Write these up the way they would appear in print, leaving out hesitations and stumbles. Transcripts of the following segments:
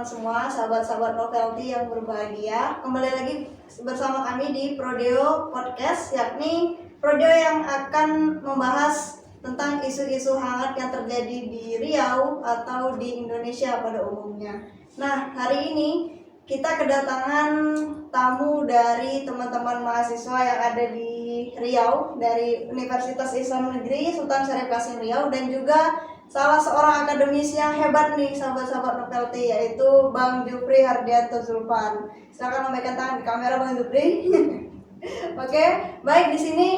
teman-teman semua, sahabat-sahabat Novelty yang berbahagia. Kembali lagi bersama kami di Prodeo Podcast, yakni Prodeo yang akan membahas tentang isu-isu hangat yang terjadi di Riau atau di Indonesia pada umumnya. Nah, hari ini kita kedatangan tamu dari teman-teman mahasiswa yang ada di Riau, dari Universitas Islam Negeri Sultan Syarif Kasim Riau, dan juga salah seorang akademisi yang hebat nih sahabat-sahabat Novelty, yaitu Bang Jupri Hardianto Zulfan. Silakan lambaikan tangan di kamera Bang Jupri. Oke, baik, di sini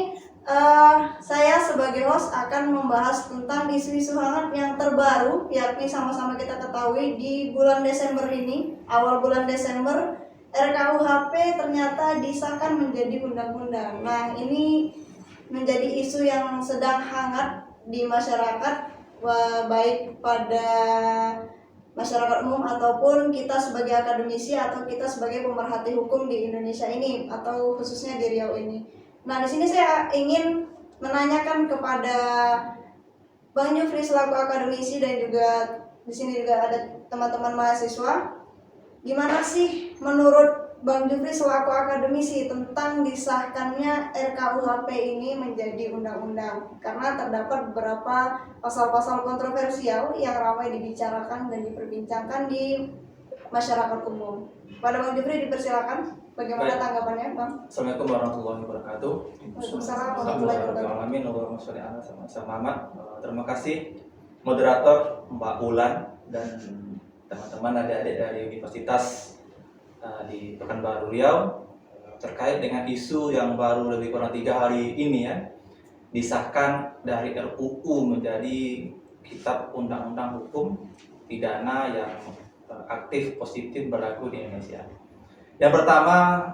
saya sebagai host akan membahas tentang isu-isu hangat yang terbaru, yakni sama-sama kita ketahui di bulan Desember ini, awal bulan Desember, RKUHP ternyata disahkan menjadi undang-undang. Nah, ini menjadi isu yang sedang hangat di masyarakat, baik pada masyarakat umum ataupun kita sebagai akademisi atau kita sebagai pemerhati hukum di Indonesia ini atau khususnya di Riau ini. Nah, di sini saya ingin menanyakan kepada Bang Jupri selaku akademisi dan juga di sini juga ada teman-teman mahasiswa. Gimana sih menurut Bang Jupri selaku akademisi tentang disahkannya RKUHP ini menjadi undang-undang? Karena terdapat beberapa pasal-pasal kontroversial yang ramai dibicarakan dan diperbincangkan di masyarakat umum. Pada Bang Jupri dipersilakan. Bagaimana tanggapannya, Bang? Assalamualaikum warahmatullahi wabarakatuh. Waalaikumsalam warahmatullahi wabarakatuh. Allahumma sholli ala Muhammad. Terima kasih moderator Mbak Ulan dan teman-teman adik-adik dari Universitas di Pekanbaru Riau terkait dengan isu yang baru lebih kurang 3 hari ini ya, disahkan dari RUU menjadi kitab undang-undang hukum pidana yang aktif positif berlaku di Indonesia. Yang pertama,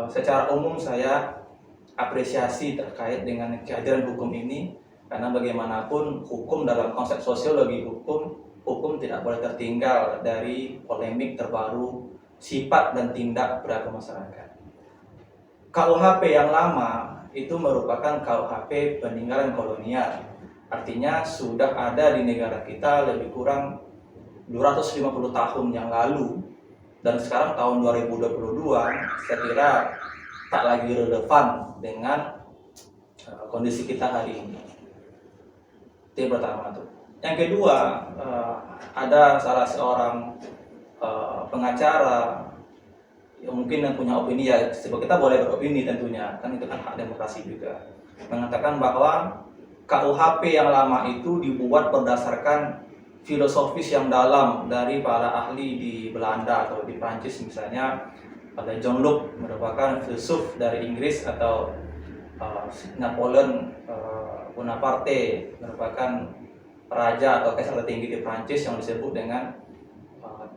secara umum saya apresiasi terkait dengan kehadiran hukum ini, karena bagaimanapun hukum dalam konsep sosiologi hukum tidak boleh tertinggal dari polemik terbaru sifat dan tindak perilaku masyarakat. KUHP yang lama itu merupakan KUHP peninggalan kolonial, artinya sudah ada di negara kita lebih kurang 250 tahun yang lalu, dan sekarang tahun 2022 saya kira tak lagi relevan dengan kondisi kita hari ini. Itu yang pertama tuh. Yang kedua, ada salah seorang pengacara yang mungkin yang punya opini, ya sebab kita boleh beropini tentunya, kan itu kan hak demokrasi juga, mengatakan bahwa KUHP yang lama itu dibuat berdasarkan filosofis yang dalam dari para ahli di Belanda atau di Prancis, misalnya pada John Locke merupakan filsuf dari Inggris, atau Napoleon Bonaparte merupakan raja atau kaisar tertinggi di Prancis yang disebut dengan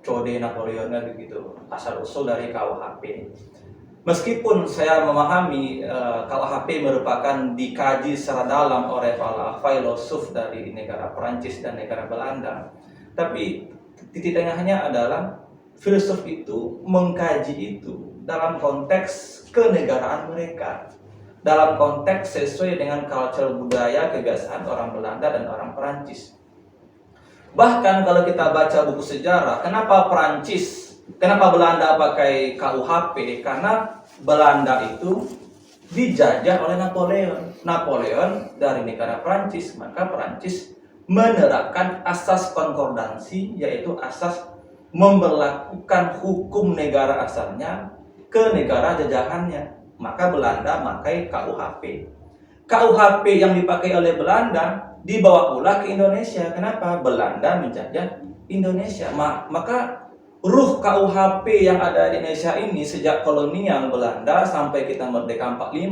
Code Napoleonnya, begitu asal usul dari KUHP. Meskipun saya memahami KUHP merupakan dikaji secara dalam oleh para filosof dari negara Prancis dan negara Belanda, tapi titik tengahnya adalah filsuf itu mengkaji itu dalam konteks kenegaraan mereka, dalam konteks sesuai dengan culture budaya kebiasaan orang Belanda dan orang Prancis. Bahkan kalau kita baca buku sejarah, kenapa Belanda pakai KUHP? Karena Belanda itu dijajah oleh Napoleon dari negara Prancis, maka Prancis menerapkan asas konkordansi, yaitu asas memberlakukan hukum negara asalnya ke negara jajahannya. Maka Belanda pakai KUHP. KUHP yang dipakai oleh Belanda dibawa pula ke Indonesia. Kenapa? Belanda menjajah Indonesia. Maka ruh KUHP yang ada di Indonesia ini sejak kolonial Belanda sampai kita merdeka 45,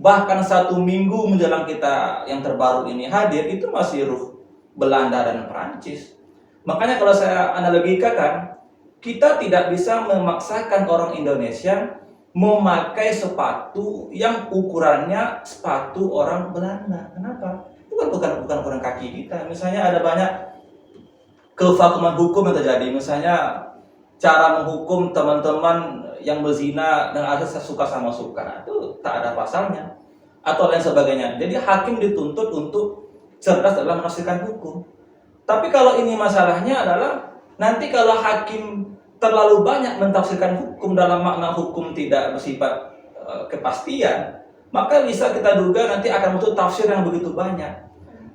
bahkan 1 minggu menjelang kita yang terbaru ini hadir, itu masih ruh Belanda dan Prancis. Makanya kalau saya analogikan, kita tidak bisa memaksakan orang Indonesia memakai sepatu yang ukurannya sepatu orang Belanda. Kenapa? Bukan ukuran kaki kita. Misalnya ada banyak kevakuman hukum yang terjadi. Misalnya cara menghukum teman-teman yang berzina dan asas suka sama suka, itu tak ada pasalnya, atau lain sebagainya. Jadi hakim dituntut untuk cerdas dalam menafsirkan hukum. Tapi kalau ini masalahnya adalah nanti kalau hakim terlalu banyak mentafsirkan hukum dalam makna hukum tidak bersifat kepastian, maka bisa kita duga nanti akan muncul tafsir yang begitu banyak.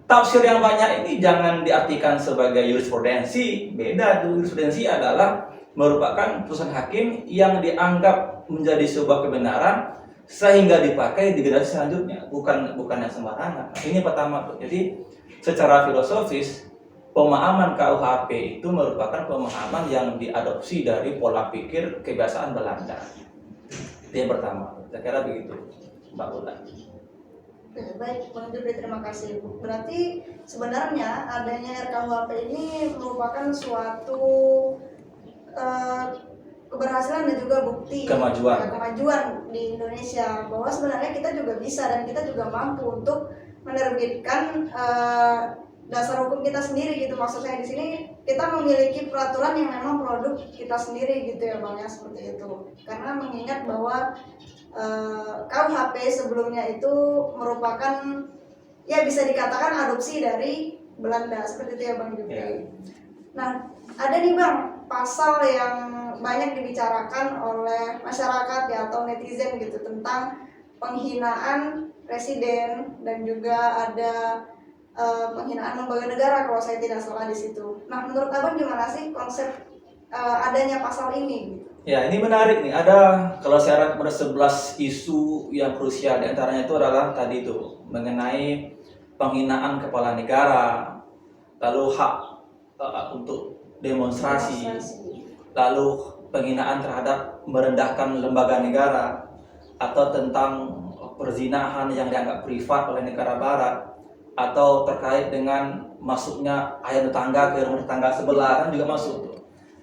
Tafsir yang banyak ini jangan diartikan sebagai jurisprudensi. Beda, jurisprudensi adalah merupakan putusan hakim yang dianggap menjadi sebuah kebenaran sehingga dipakai di generasi selanjutnya, bukan yang sembarangan. Nah, ini pertama tuh. Jadi secara filosofis pemahaman KUHP itu merupakan pemahaman yang diadopsi dari pola pikir kebiasaan Belanda. Itu yang pertama. Saya kira begitu, Mbak Ulan. Baik, Bang Jupri, terima kasih. Berarti sebenarnya adanya RKUHP ini merupakan suatu keberhasilan dan juga bukti kemajuan di Indonesia, bahwa sebenarnya kita juga bisa dan kita juga mampu untuk menerbitkan dasar hukum kita sendiri gitu. Maksud saya di sini kita memiliki peraturan yang memang produk kita sendiri gitu ya Bang, ya, seperti itu. Karena mengingat bahwa KUHP sebelumnya itu merupakan, ya bisa dikatakan adopsi dari Belanda, seperti itu ya Bang Jupri. Yeah. Nah, ada nih Bang pasal yang banyak dibicarakan oleh masyarakat ya atau netizen gitu tentang penghinaan presiden dan juga ada penghinaan lembaga negara kalau saya tidak salah di situ. Nah, menurut Abang gimana sih konsep adanya pasal ini? Ya, ini menarik nih. Ada, kalau saya lihat, ada 11 isu yang krusial. Di antaranya itu adalah tadi itu mengenai penghinaan kepala negara, lalu hak untuk demonstrasi, lalu penghinaan terhadap merendahkan lembaga negara, atau tentang perzinahan yang dianggap privat oleh negara barat, atau terkait dengan masuknya ayah tetangga ke rumah tetangga sebelah kan juga masuk tuh.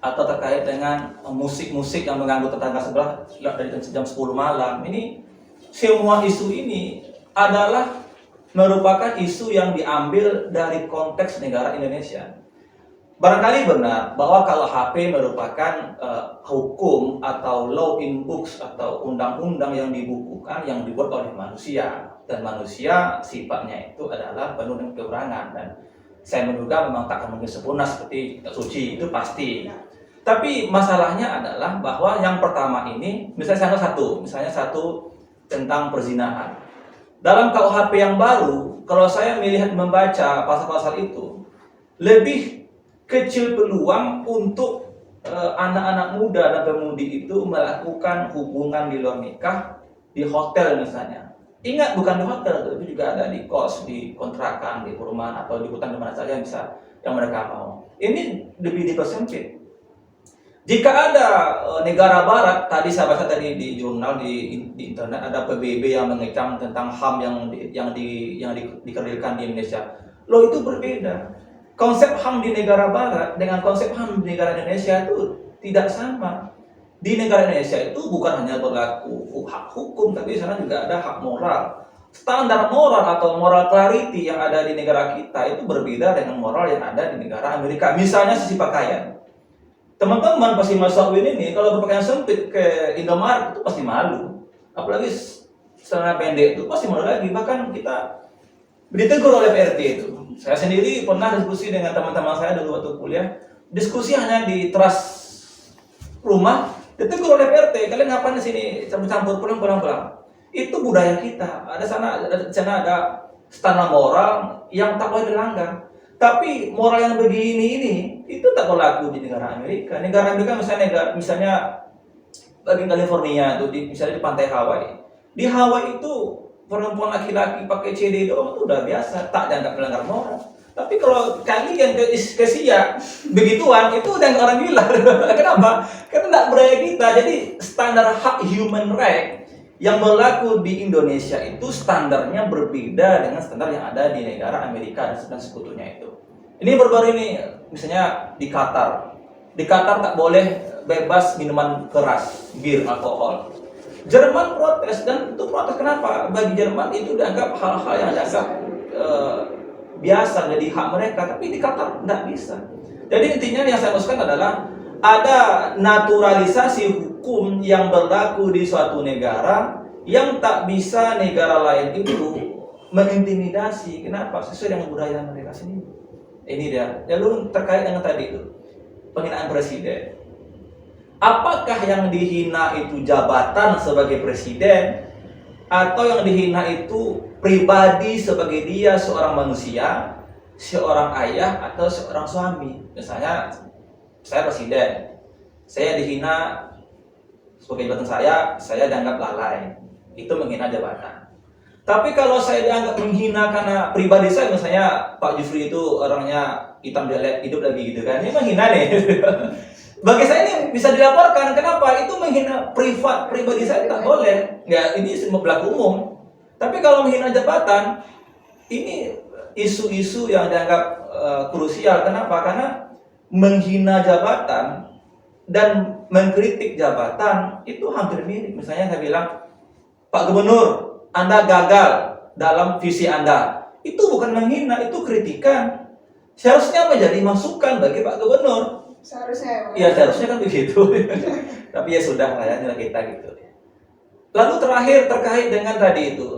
Atau terkait dengan musik-musik yang mengganggu tetangga sebelah dari jam 10 malam. Ini semua isu ini adalah merupakan isu yang diambil dari konteks negara Indonesia. Barangkali benar bahwa kalau HP merupakan hukum atau law in books atau undang-undang yang dibukukan, yang dibuat oleh manusia, dan manusia sifatnya itu adalah penuh dengan kekurangan, dan saya menduga memang tak akan mungkin sempurna seperti suci, itu pasti. Tapi masalahnya adalah bahwa yang pertama ini, misalnya satu tentang perzinahan. Dalam KUHP yang baru, kalau saya melihat membaca pasal-pasal itu, lebih kecil peluang untuk anak-anak muda dan pemudi itu melakukan hubungan di luar nikah di hotel misalnya. Ingat, bukan di hotel, tapi juga ada di kos, di kontrakan, di perumahan atau di hutan, di mana saja yang mereka mau. Ini lebih dipersempit. Jika ada negara barat, tadi saya baca tadi di jurnal di internet ada PBB yang mengecam tentang HAM yang dikerdilkan di Indonesia. Loh, itu berbeda. Konsep HAM di negara barat dengan konsep HAM di negara Indonesia itu tidak sama. Di negara Indonesia itu bukan hanya berlaku hak hukum, tapi di sana juga ada hak moral. Standar moral atau moral clarity yang ada di negara kita itu berbeda dengan moral yang ada di negara Amerika. Misalnya sisi pakaian. Teman-teman pasti masuk ini kalau berpakaian sempit ke Indomaret itu pasti malu. Apalagi celana pendek itu pasti malu lagi. Bahkan kita ditegur oleh PRT itu. Saya sendiri pernah diskusi dengan teman-teman saya dulu waktu kuliah. Diskusi hanya di teras rumah, ditegur oleh PRT. Kalian ngapain di sini campur-campur, pulang. Itu budaya kita. Ada sana ada standar moral yang tak boleh dilanggar. Tapi moral yang begini ini itu tak berlaku di negara Amerika. Negara Amerika misalnya bagian California itu misalnya di pantai Hawaii. Di Hawaii itu perempuan laki-laki pakai CD doang itu udah biasa, tak dianggap melanggar moral. Tapi kalau kalian ke Siak begituan itu udah orang gila. Kenapa? Karena tidak budaya kita. Jadi standar hak human right yang berlaku di Indonesia itu standarnya berbeda dengan standar yang ada di negara Amerika dan sekutunya itu. Ini baru-baru ini, misalnya di Qatar. Di Qatar tak boleh bebas minuman keras, bir, alkohol. Jerman protes, dan itu protes kenapa? Bagi Jerman itu dianggap hal-hal yang dianggap biasa, jadi hak mereka. Tapi di Qatar tidak bisa. Jadi intinya yang saya maksudkan adalah ada naturalisasi hukum yang berlaku di suatu negara yang tak bisa negara lain itu mengintimidasi. Kenapa? Sesuai dengan budaya mereka sendiri. Ini dia. Lalu terkait dengan tadi itu penghinaan presiden. apakah yang dihina itu jabatan sebagai presiden atau yang dihina itu pribadi sebagai dia seorang manusia, seorang ayah atau seorang suami. Misalnya saya presiden, saya dihina sebagai jabatan saya dianggap lalai, itu menghina jabatan. Tapi kalau saya dianggap menghina karena pribadi saya, misalnya Pak Jufri itu orangnya hitam jelek, hidup lagi gitu kan, ini menghina nih. Bagi saya ini bisa dilaporkan. Kenapa? Itu menghina pribadi saya tak boleh. Ya, ini semua berlaku umum. Tapi kalau menghina jabatan, ini isu-isu yang dianggap krusial. Kenapa? Karena menghina jabatan dan mengkritik jabatan itu hampir mirip. Misalnya saya bilang, Pak Gubernur, Anda gagal dalam visi Anda. Itu bukan menghina, itu kritikan. Seharusnya menjadi masukan bagi Pak Gubernur. Seharusnya Ya seharusnya kan begitu. Tapi ya sudah lah ya, inilah kita gitu. Lalu terakhir terkait dengan tadi itu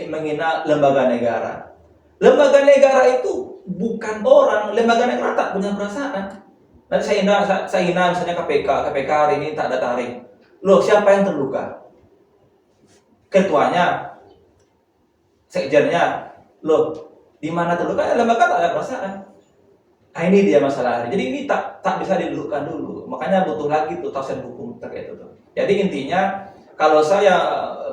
menghina lembaga negara. Lembaga negara itu bukan orang, lembaga negara tak punya perasaan. Nanti saya hina misalnya KPK hari ini tak ada taring. Loh, siapa yang terluka? Ketuanya, sekjennya. Loh, di mana terluka? Lembaga tak ada perasaan. Nah, ini dia masalah. Jadi ini tak bisa didudukkan dulu. Makanya butuh lagi tuh tafsir hukum terkait itu. Jadi intinya kalau saya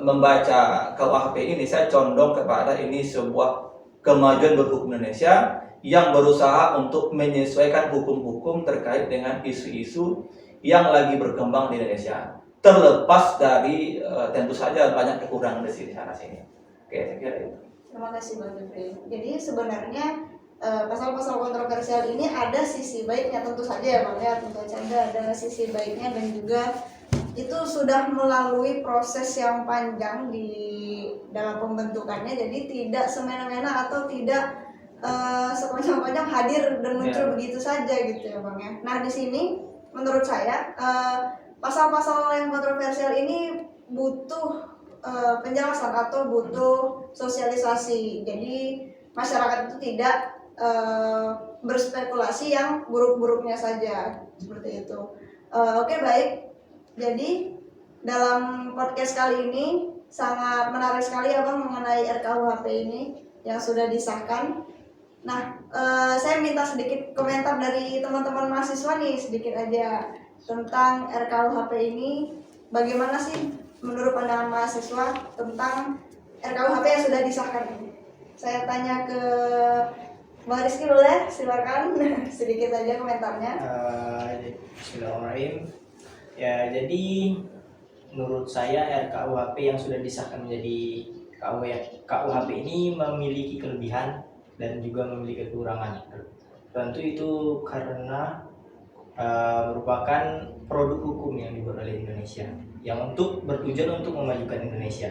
membaca KUHP ini, saya condong kepada ini sebuah kemajuan berhukum Indonesia yang berusaha untuk menyesuaikan hukum-hukum terkait dengan isu-isu yang lagi berkembang di Indonesia. Terlepas dari tentu saja banyak kekurangan di sini sana sini. Oke, saya kira itu. Terima kasih Bang Jufri. Jadi sebenarnya pasal-pasal kontroversial ini ada sisi baiknya tentu saja ya Bang ya, tentu saja ada sisi baiknya dan juga itu sudah melalui proses yang panjang di dalam pembentukannya, jadi tidak semena-mena atau tidak sepanjang-panjang hadir dan muncul begitu saja gitu ya Bang ya. Nah di sini menurut saya pasal-pasal yang kontroversial ini butuh penjelasan atau butuh sosialisasi. Jadi masyarakat itu tidak berspekulasi yang buruk-buruknya saja seperti itu. Oke, baik. Jadi dalam podcast kali ini sangat menarik sekali ya Bang mengenai RKUHP ini yang sudah disahkan. Nah, saya minta sedikit komentar dari teman-teman mahasiswa nih, sedikit aja tentang RKUHP ini. Bagaimana sih menurut pandangan mahasiswa tentang RKUHP yang sudah disahkan ini? Saya tanya ke Bang Rizky, boleh? Silakan sedikit aja komentarnya. Bismillahirrahmanirrahim. Ya, jadi menurut saya RKUHP yang sudah disahkan menjadi KUHP ini memiliki kelebihan dan juga memiliki kekurangan. Tentu itu karena merupakan produk hukum yang dibuat oleh Indonesia yang untuk bertujuan untuk memajukan Indonesia.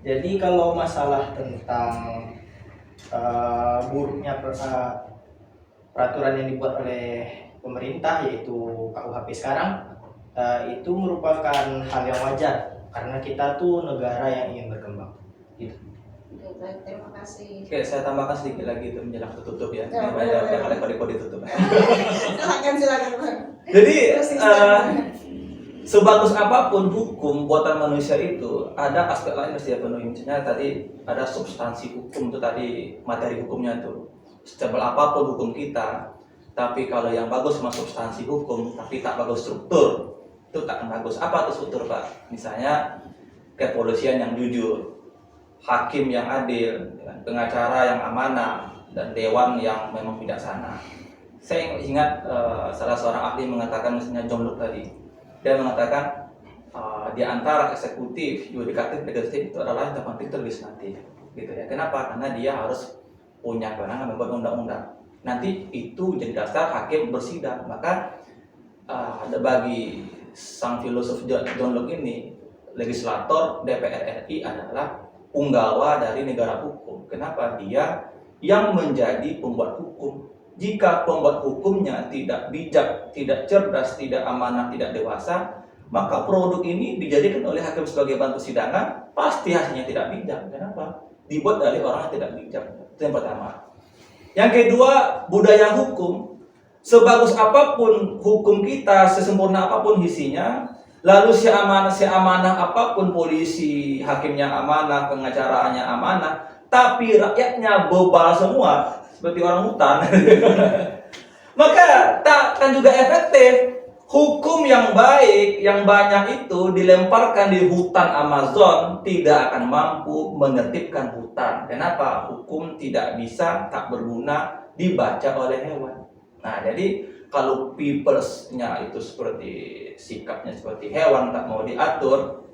Jadi kalau masalah tentang buruknya peraturan yang dibuat oleh pemerintah yaitu KUHP sekarang, itu merupakan hal yang wajar karena kita tuh negara yang ingin berkembang gitu. Baik, terima kasih. Oke, saya tambahkan sedikit lagi itu menjelang tutup ya. Ya, Ini banyak kode-kode tutup. Silakan Bang. Jadi sebagus apapun hukum buatan manusia itu ada aspek lain harus dia penuhi. Misalnya tadi ada substansi hukum itu tadi, materi hukumnya itu. Setebal apapun hukum kita, tapi kalau yang bagus sama substansi hukum tapi tak bagus struktur, itu tak akan bagus. Apa itu struktur Pak? Misalnya kepolisian yang jujur, hakim yang adil, pengacara yang amanah, dan dewan yang memang bijaksana. Saya ingat salah seorang ahli mengatakan, misalnya John Locke tadi, dia mengatakan di antara eksekutif, yudikatif, legislatif itu adalah yang terpenting itu legislatif, gitu ya. Kenapa? Karena dia harus punya kewenangan membuat undang-undang. Nanti itu jadi dasar hakim bersidang. Maka bagi sang filosof John Locke ini, legislator DPR RI adalah punggawa dari negara hukum. Kenapa? Dia yang menjadi pembuat hukum. Jika pembuat hukumnya tidak bijak, tidak cerdas, tidak amanah, tidak dewasa, maka produk ini dijadikan oleh hakim sebagai bahan persidangan, pasti hasilnya tidak bijak. Kenapa? Dibuat dari orang yang tidak bijak. Itu yang pertama. Yang kedua, budaya hukum. sebagus apapun hukum kita, sesempurna apapun isinya, lalu seamanah apapun polisi, hakimnya amanah, pengacaraannya amanah, tapi rakyatnya bebal semua seperti orang hutan, maka tak akan juga efektif. Hukum yang baik, yang banyak itu dilemparkan di hutan Amazon tidak akan mampu menertibkan hutan. Kenapa? Hukum tidak bisa, tak berguna dibaca oleh hewan. Nah, jadi kalau peoples-nya itu seperti sikapnya seperti hewan, tak mau diatur,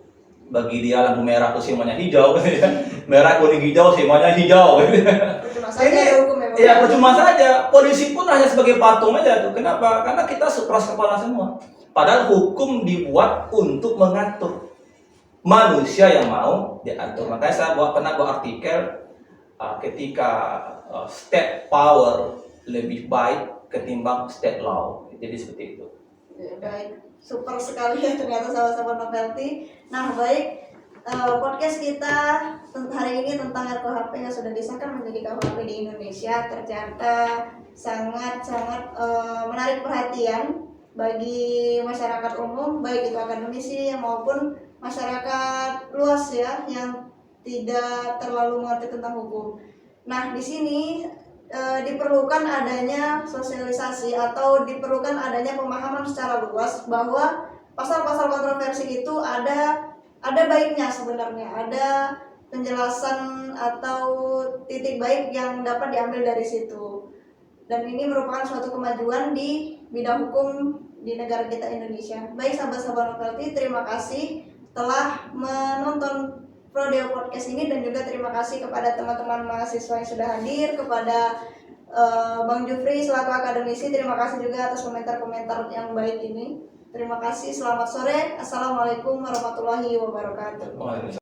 bagi dia lampu merah itu semuanya hijau, merah kuning hijau semuanya hijau. Percuma saja ada hukum ya, Bang. Ya percuma saja, polisi pun hanya sebagai patung aja tuh. Kenapa? Karena kita keras kepala semua. Padahal hukum dibuat untuk mengatur manusia yang mau diatur. Makanya saya pernah buat artikel ketika state power lebih baik ketimbang state law. Jadi seperti itu. Ya, baik, super sekali ya ternyata sahabat-sahabat Novelty. Nah, baik, podcast kita hari ini tentang RKUHP yang sudah disahkan menjadi KUHP di Indonesia ternyata sangat-sangat menarik perhatian bagi masyarakat umum, baik itu akademisi maupun masyarakat luas ya yang tidak terlalu mengerti tentang hukum. Nah, di sini diperlukan adanya sosialisasi atau diperlukan adanya pemahaman secara luas bahwa pasal-pasal kontroversi itu ada baiknya sebenarnya, ada penjelasan atau titik baik yang dapat diambil dari situ. Dan ini merupakan suatu kemajuan di bidang hukum di negara kita Indonesia. Baik sahabat-sahabat Novelty, terima kasih telah menonton Prodeo Podcast ini dan juga terima kasih kepada teman-teman mahasiswa yang sudah hadir, kepada Bang Jufri selaku akademisi, terima kasih juga atas komentar-komentar yang baik ini. Terima kasih, selamat sore. Assalamualaikum warahmatullahi wabarakatuh.